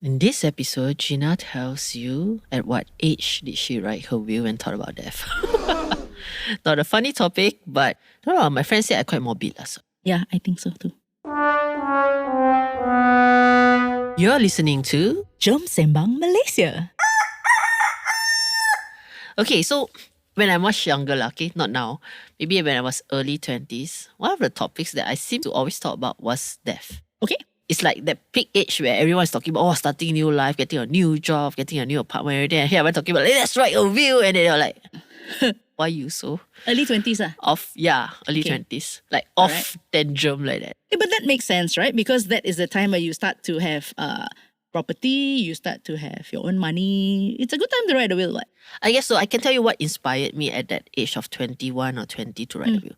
In this episode, Gina tells you at what age did she write her will and thought about death. Not a funny topic, but I don't know, my friend said I quite morbid. So. Yeah, I think so too. You're listening to Jom Sembang, Malaysia. Okay, so when I was younger, okay, not now, maybe when I was early 20s, one of the topics that I seem to always talk about was death. Okay. It's like that peak age where everyone's talking about starting a new life, getting a new job, getting a new apartment, everything. And here I'm talking about let's write a will, and they're like, why you so Early 20s off? Yeah, early 20s, like Alright. off tantrum like that. Yeah, but that makes sense, right? Because that is the time where you start to have property, you start to have your own money. It's a good time to write a will, what? I guess so. I can tell you what inspired me at that age of 21 or 20 to write a will.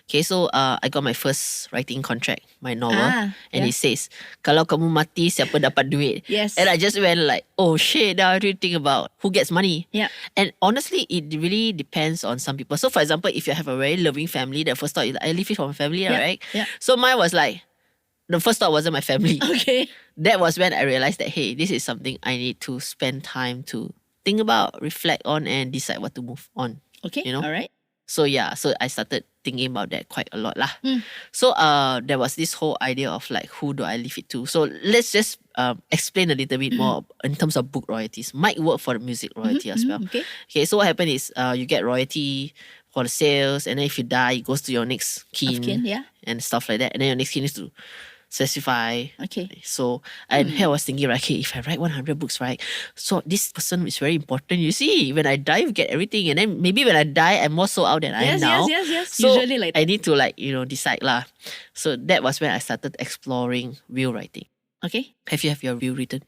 Okay, so I got my first writing contract, my novel, and yeah. it says, kalau kamu mati, siapa dapat duit? Yes. And I just went like, oh shit, now I really think about who gets money. Yeah. And honestly, it really depends on some people. So for example, if you have a very loving family, the first thought is, I live it for my family, right? Yeah. So mine was like, the first thought wasn't my family. Okay. That was when I realized that, hey, this is something I need to spend time to think about, reflect on, and decide what to move on. Okay. You know? All right. So yeah, so I started thinking about that quite a lot lah. So there was this whole idea of like, who do I leave it to? So let's just explain a little bit more in terms of book royalties. Might work for the music royalty as well. Okay. So what happened is you get royalty for the sales, and then if you die, it goes to your next kin, Of kin, yeah. and stuff like that. And then your next kin needs to specify. Okay. So and here I was thinking, right, okay, if I write 100 books, right, so this person is very important. You see, when I die, you get everything, and then maybe when I die, I'm more so out than I am now. Yes. So Usually like I that. need to decide lah. So that was when I started exploring will writing. Okay. Have you your will written?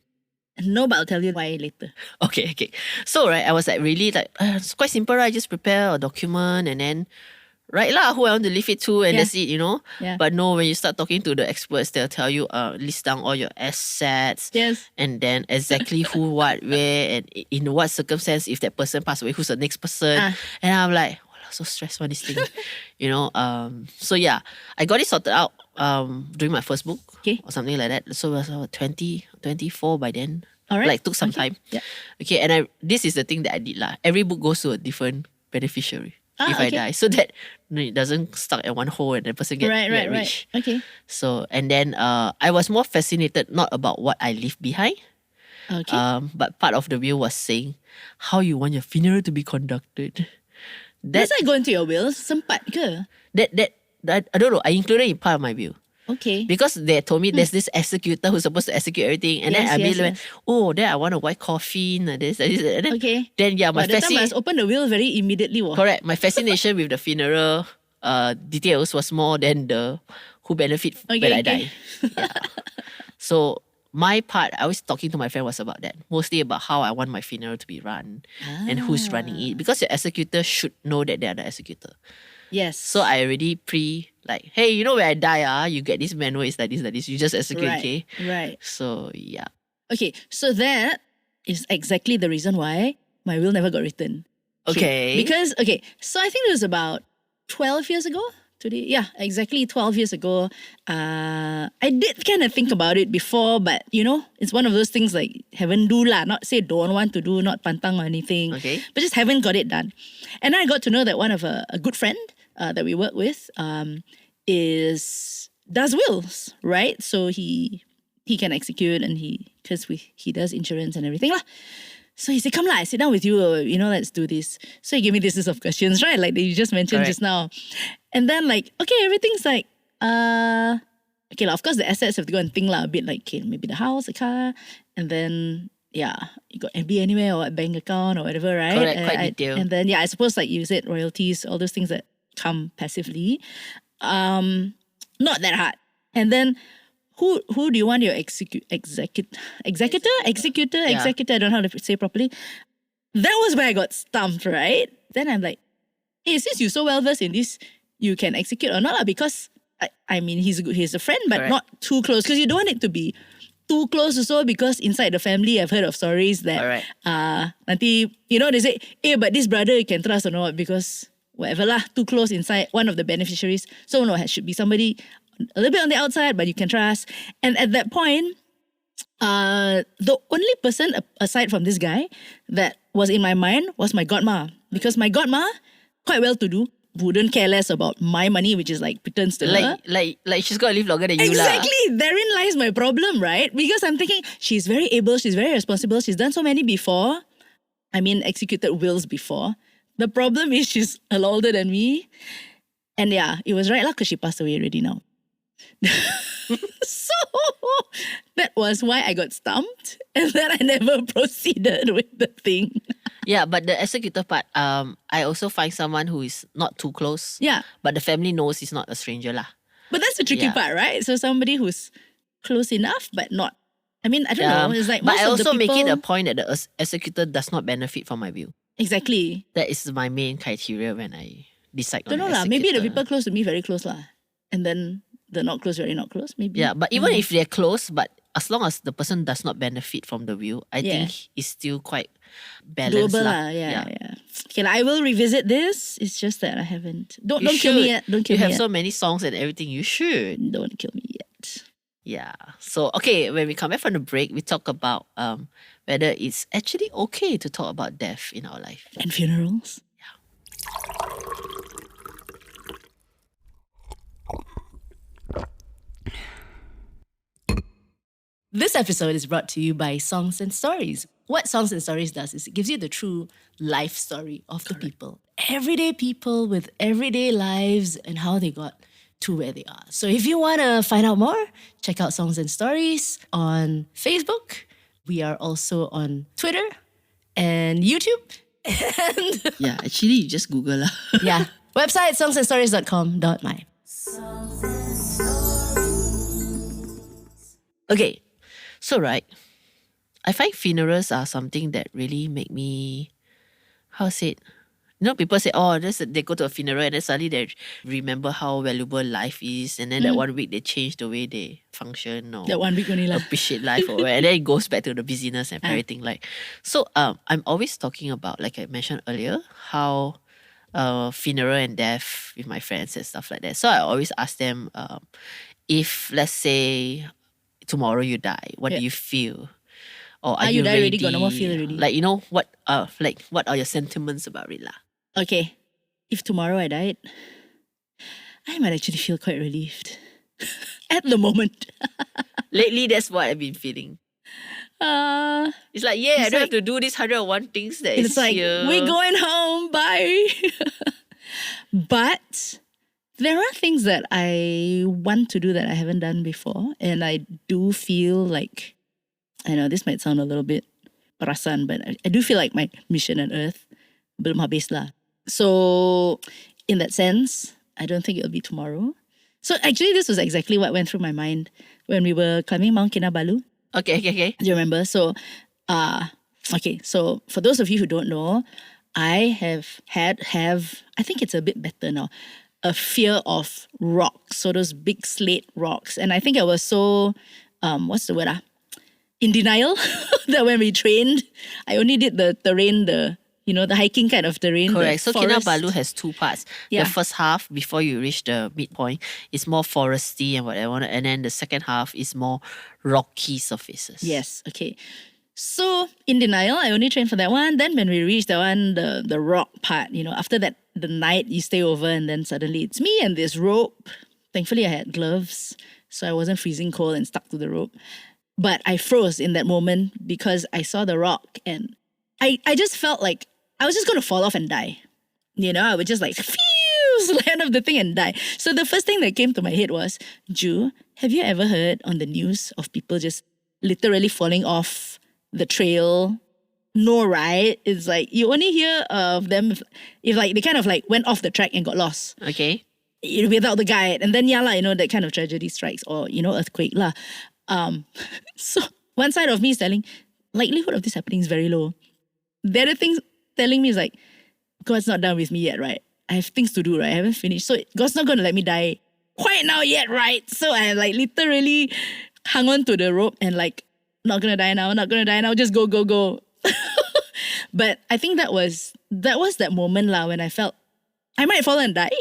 No, but I'll tell you why later. Okay. So right, I was like really like it's quite simple, right? Just prepare a document and then write lah who I want to leave it to, and Yeah. that's it, you know. Yeah. But no, when you start talking to the experts, they'll tell you list down all your assets. Yes. And then exactly who, what, where, and in what circumstance if that person passed away, who's the next person. And I'm like, so stressed on this thing, you know. So yeah, I got it sorted out during my first book, Okay. or something like that. So I was 20, 24 by then. All right. Like took some time. Yeah. Okay, and this is the thing that I did lah. Every book goes to a different beneficiary if I Okay. die, so that it doesn't stuck at one hole and the person get Right. rich. Okay. So and then I was more fascinated not about what I leave behind, Okay. but part of the will was saying how you want your funeral to be conducted. Does that go into your will? Sempat ke? That I don't know. I included in part of my will. Okay. Because they told me there's this executor who's supposed to execute everything, and then Yes, I yes, went, oh, then I want a white coffin, and this, and then, Okay. Then yeah, my But that time I fascination. must open the will very immediately. Correct. My fascination with the funeral details was more than the who benefit when I die. Yeah. So my part, I was talking to my friend was about that. Mostly about how I want my funeral to be run and who's running it. Because the executor should know that they are the executor. Yes. So I already like, hey, you know when I die, you get this manual, it's like this. You just execute, Right. okay? Right. So yeah. Okay. So that is exactly the reason why my will never got written. Okay. Because, so I think it was about 12 years ago today. Yeah, exactly 12 years ago. I did kind of think about it before, but you know, it's one of those things like haven't do lah. Not say don't want to do, not pantang or anything. Okay. But just haven't got it done. And then I got to know that one of a good friend that we work with does wills, right? So he can execute, and he does insurance and everything lah. So he said, come lah, I sit down with you, let's do this. So he gave me this list of questions, right? Like that you just mentioned Correct. just now. And then like, okay, everything's like, okay, of course the assets have to go and think lah a bit like, okay, maybe the house, the car, and then, yeah, you got MB anywhere or a bank account or whatever, right? Correct, quite detailed. And then, yeah, I suppose like you said, royalties, all those things that come passively. Not that hard. And then, who do you want your executor? I don't know how to say properly. That was where I got stumped, right? Then I'm like, hey, since you're so well versed in this, you can execute or not lah? Because I mean, he's a friend, but Correct. not too close. Because you don't want it to be too close also, because inside the family, I've heard of stories that nanti, they say, hey, but this brother you can trust or not, because whatever lah, too close inside one of the beneficiaries. So no, it should be somebody a little bit on the outside, but you can trust. And at that point, The only person aside from this guy that was in my mind was my godma. Because my godma, quite well to do, wouldn't care less about my money, which is like returns to her. Like she's got to live longer than you lah. Exactly. Therein lies my problem, right? Because I'm thinking she's very able, she's very responsible, she's done so many before. I mean, executed wills before. The problem is she's a lot older than me. And yeah, it was right lah because she passed away already now. So that was why I got stumped, and then I never proceeded with the thing. Yeah, but the executor part, I also find someone who is not too close. Yeah. But the family knows he's not a stranger lah. But that's the tricky part, right? So somebody who's close enough but not. I mean, I don't know. It's like but most I of the also people, make it a point that the executor does not benefit from my view. exactly. That is my main criteria when I decide on Don't know the lah. Maybe the executor. people close to me very close lah, and then the not close very not close. Maybe. Yeah, but even if they're close, but as long as the person does not benefit from the view, I Yeah. think it's still quite balanced doable lah. lah. Yeah. Okay, I will revisit this. It's just that I haven't. Don't kill me yet. Don't kill You me have yet. so many songs and everything. You should. Don't kill me yet. Yeah. So okay, when we come back from the break, we talk about whether it's actually okay to talk about death in our life. And funerals. This episode is brought to you by Songs and Stories. What Songs and Stories does is it gives you the true life story of the people. Everyday people with everyday lives and how they got to where they are. So if you want to find out more, check out Songs and Stories on Facebook. We are also on Twitter and YouTube. And Yeah, actually, you just Google lah. yeah, website songsandstories.com.my. Okay, so right, I find funerals are something that really make me, how to say it? You know, people say, oh, they go to a funeral and then suddenly they remember how valuable life is, and then that 1 week they change the way they function or That 1 week only lah. appreciate life, or and then it goes back to the busyness and everything. Like, so I'm always talking about, like I mentioned earlier, how funeral and death with my friends and stuff like that. So I always ask them, if let's say tomorrow you die, what do you feel? Or are you you die already, ready? got no more feel already. Like, you know, what are your sentiments about it lah? Okay, if tomorrow I died, I might actually feel quite relieved at the moment. Lately, that's what I've been feeling. It's like, I don't have to do this 101 things that is It's like, here. we're going home, bye. But there are things that I want to do that I haven't done before. And I do feel like, I know this might sound a little bit perasan, but I do feel like my mission on earth belum habis lah. So in that sense, I don't think it'll be tomorrow. So actually, this was exactly what went through my mind when we were climbing Mount Kinabalu. Okay. Do you remember? So, okay. So for those of you who don't know, I have I think it's a bit better now, a fear of rocks. So those big slate rocks. And I think I was so, what's the word? In denial that when we trained, I only did the terrain, the hiking kind of terrain. Correct. So forest. Kinabalu has two parts. Yeah. The first half, before you reach the midpoint, is more foresty and whatever. And then the second half is more rocky surfaces. Yes. Okay. So in denial, I only trained for that one. Then when we reached that one, the rock part, after that, the night you stay over and then suddenly it's me and this rope. Thankfully I had gloves, so I wasn't freezing cold and stuck to the rope. But I froze in that moment because I saw the rock and I just felt like I was just going to fall off and die. I would just like, land off the thing and die. So the first thing that came to my head was, Ju, have you ever heard on the news of people just literally falling off the trail? No, right? It's like you only hear of them if like they kind of like went off the track and got lost. Okay. Without the guide. And then that kind of tragedy strikes or, earthquake lah. So one side of me is telling, likelihood of this happening is very low. The other thing telling me is like, God's not done with me yet, right? I have things to do, right? I haven't finished. So God's not going to let me die quite now yet, right? So I like literally hung on to the rope and like, not going to die now, just go. But I think that was that moment lah when I felt I might fall and die,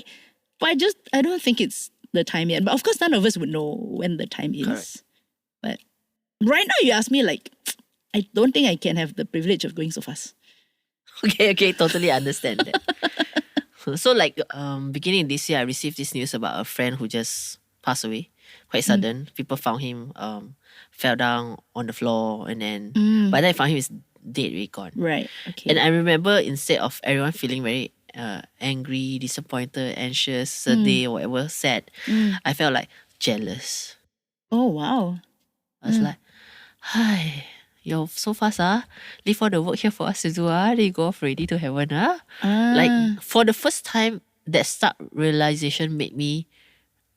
but I don't think it's the time yet. But of course, none of us would know when the time is. Correct. But Right now, you ask me like, I don't think I can have the privilege of going so fast. Okay, totally understand that. So like beginning this year, I received this news about a friend who just passed away. Quite sudden. People found him fell down on the floor, and then by the time I found him, he's dead, really gone. Right. Okay. And I remember instead of everyone feeling very angry, disappointed, anxious, sedih, or whatever, sad, I felt like jealous. Oh wow. I was like, hi, you're so fast, leave all the work here for us to do, then you go off ready to heaven, Like, for the first time, that start realization made me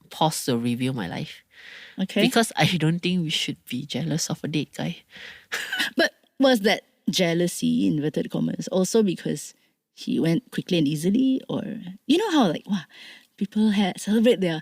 pause to review my life. Okay. Because I don't think we should be jealous of a dead guy. But was that jealousy, inverted commas, also because he went quickly and easily? Or, you know how like, wow, people celebrate their,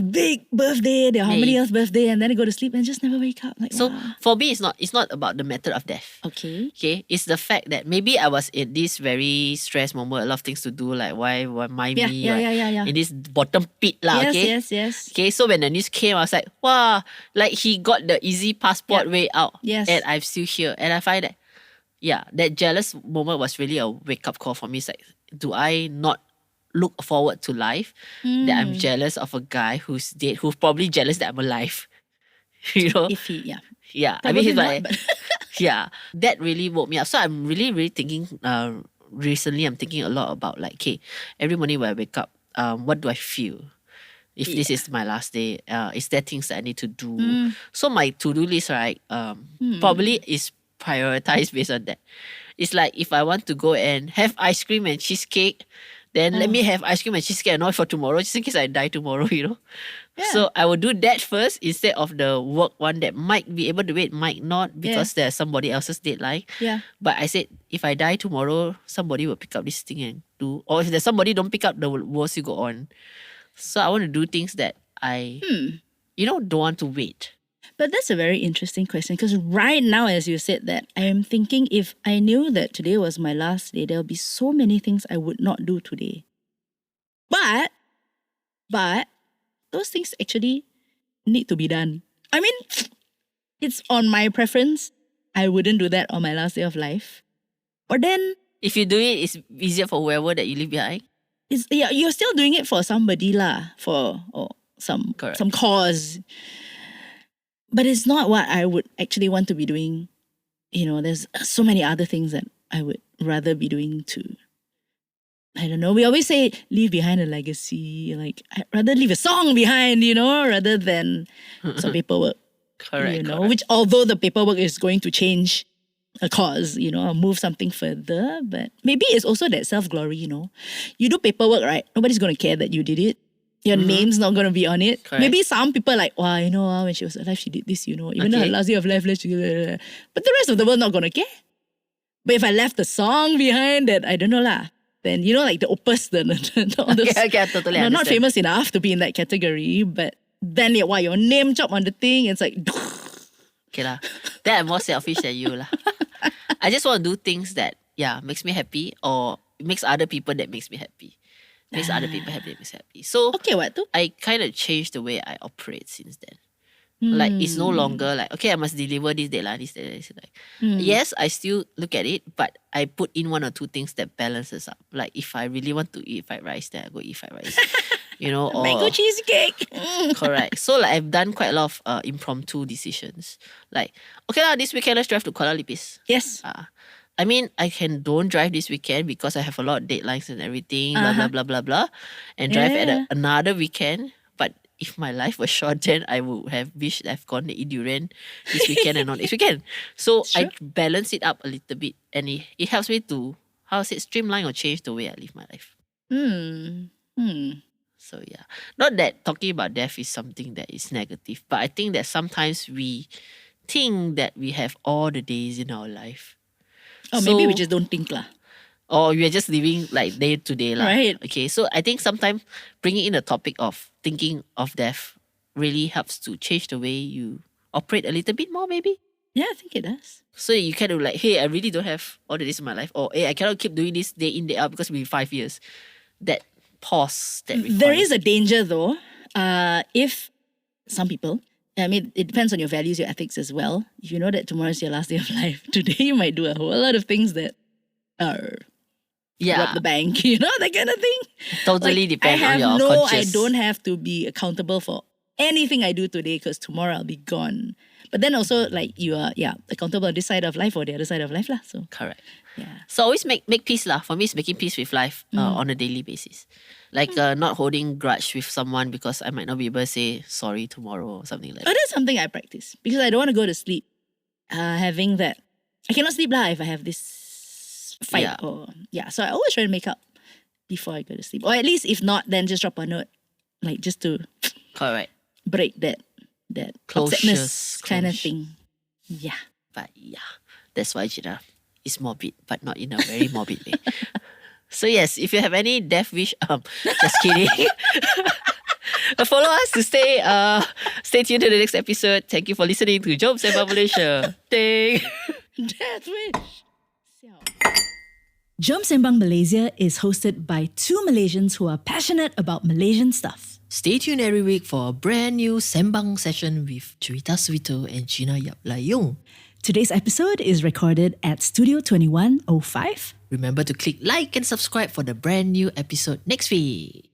big birthday, their how many years birthday, and then they go to sleep and just never wake up. Like, So wow. for me, it's not about the method of death. Okay. Okay, it's the fact that maybe I was in this very stressed moment, a lot of things to do, like why me, Yeah. in this bottom pit lah. Yes. Okay, so when the news came, I was like, wow, like he got the easy passport way out. Yes. And I'm still here. And I find that, that jealous moment was really a wake up call for me. It's like, do I not look forward to life? That I'm jealous of a guy who's dead, who's probably jealous that I'm alive. You know? If he, Yeah, I Probably mean, he's not, like, but- yeah, that really woke me up. So I'm really, really thinking, recently I'm thinking a lot about like, okay, every morning when I wake up, what do I feel? If this is my last day, is there things that I need to do? So my to-do list, right, probably is prioritized based on that. It's like if I want to go and have ice cream and cheesecake, then let me have ice cream and cheesecake and not for tomorrow, just in case I die tomorrow, you know. Yeah. So I will do that first instead of the work one that might be able to wait, might not, because there's somebody else's deadline. Yeah. But I said, if I die tomorrow, somebody will pick up this thing and do. Or if there's somebody don't pick up, the worst you go on. So I want to do things that I, don't want to wait. But that's a very interesting question, because right now, as you said that, I am thinking if I knew that today was my last day, there'll be so many things I would not do today. But those things actually need to be done. I mean, it's on my preference. I wouldn't do that on my last day of life. But then, If you do it, it's easier for whoever that you leave behind. you're still doing it for somebody lah, for some cause. But it's not what I would actually want to be doing. You know, there's so many other things that I would rather be doing too. I don't know. We always say leave behind a legacy. Like, I'd rather leave a song behind, rather than some paperwork. Correct. Which although the paperwork is going to change a cause, or move something further, but maybe it's also that self-glory, You do paperwork, right? Nobody's going to care that you did it. Your name's not going to be on it. Correct. Maybe some people like, wow, when she was alive, she did this, even though her last day of life, but the rest of the world not going to care. But if I left the song behind that, I don't know lah. Then, like the opus, all those, Okay, I totally understand. not famous enough to be in that category, but then your name chop on the thing, it's like... Okay lah. That I'm more selfish than you lah. I just want to do things that, makes me happy, or makes other people that makes me happy. Makes other people happy, that makes me happy. So, Okay, what tu? I kind of changed the way I operate since then. Like, it's no longer like, okay, I must deliver this deadline, this deadline, this deadline. Yes, I still look at it, but I put in one or two things that balances up. Like, if I really want to eat fried rice, then I go eat fried rice. Or Mango cheesecake. correct. So like I've done quite a lot of impromptu decisions. Like, okay lah, this weekend let's drive to Kuala Lumpur. Yes. I mean, I don't drive this weekend because I have a lot of deadlines and everything, blah blah blah, and drive at another weekend. But if my life was short, then I would have wished I've gone to eat durian this weekend and not this weekend. So I balance it up a little bit, and it helps me to streamline or change the way I live my life. So not that talking about death is something that is negative, but I think that sometimes we think that we have all the days in our life. Or maybe we just don't think lah. Or we are just living like day to day lah. Right. Okay, so I think sometimes bringing in the topic of thinking of death really helps to change the way you operate a little bit more, maybe. Yeah, I think it does. So you kind of like, hey, I really don't have all the days in my life, or hey, I cannot keep doing this day in, day out because it'll be 5 years. That pause, that There is a danger though, if some people I mean, it depends on your values, your ethics as well. If you know that tomorrow is your last day of life, today you might do a whole lot of things that are rob the bank, that kind of thing. Totally depends on your conscious. I don't have to be accountable for anything I do today because tomorrow I'll be gone. But then also, you are, accountable on this side of life or the other side of life lah. So Correct. yeah. So always make peace lah. For me, it's making peace with life on a daily basis. Not holding grudge with someone because I might not be able to say sorry tomorrow or something like that. Oh, that's something I practice because I don't want to go to sleep having that. I cannot sleep lah if I have this fight so I always try to make up before I go to sleep, or at least if not, then just drop a note, just to Correct. break that upsetness kind of thing. Yeah. But that's why Gina is morbid, but not in a very morbid way. So yes, if you have any death wish, just kidding. Follow us to stay tuned to the next episode. Thank you for listening to Jom Sembang Malaysia. Ding. Death wish. Jom Sembang Malaysia is hosted by two Malaysians who are passionate about Malaysian stuff. Stay tuned every week for a brand new Sembang session with Cerita Suito and Gina Yap Layung. Today's episode is recorded at Studio 2105. Remember to click like and subscribe for the brand new episode next week.